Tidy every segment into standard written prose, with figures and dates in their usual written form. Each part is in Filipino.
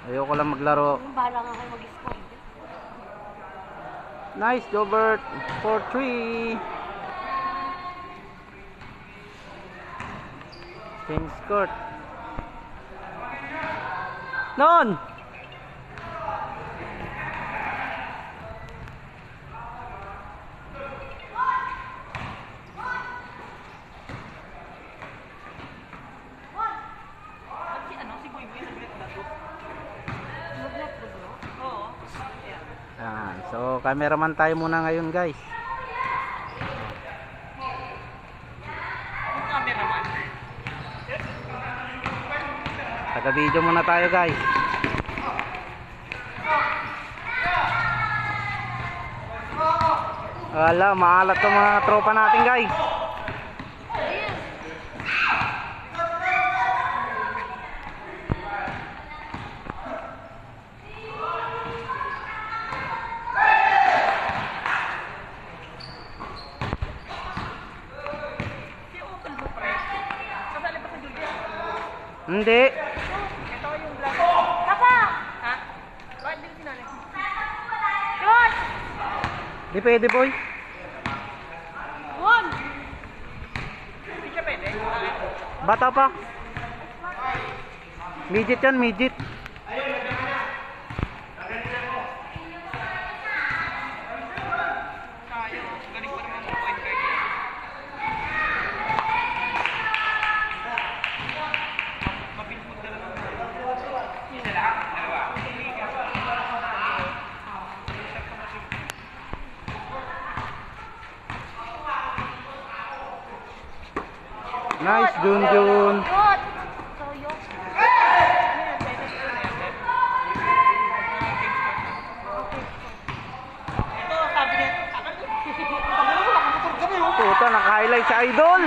Ayoko lang maglaro. Bahala nga kayo mag-score. Nice, Jobert. 4-3. Change court. Non! Yan. So, cameraman tayo muna ngayon, guys. Taga-video muna tayo, guys. Wala, maalat to mga tropa natin, guys. Hindi. Ito yung vlog. Papa! Ha? Bakit din sinali? George! Di pwede, boy. One! Hindi siya pwede? Bata pa. Midget yan, midget. Nice, Junjun. Good! Toyo. Ito, sabi niya. Puta, naka-highlight sa idol.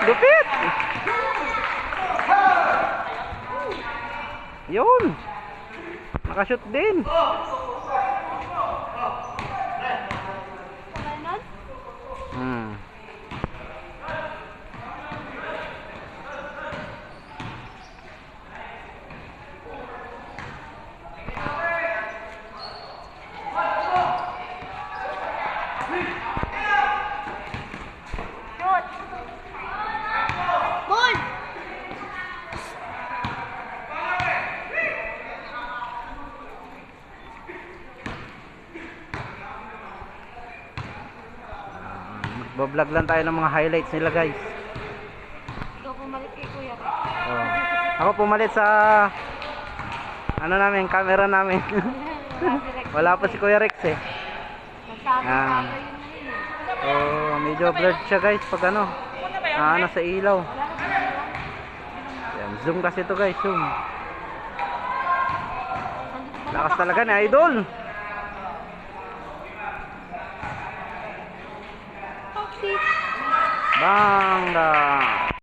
Lupit. Yun. Nakashoot din. Hmm. Ball! Magbablog lang tayo ng mga highlights nila, guys. Ikaw pumalit kay Kuya. Oh. Ako pumalit sa ano namin, camera namin. Wala pa si Kuya Rex eh. Magsabi-sabi yun na yun eh. Oh, medyo blurred siya, guys, pag ano. Nasa ilaw. Yan, zoom kasi to, guys, zoom. Lakas talaga ni idol. Toxic! Bangga.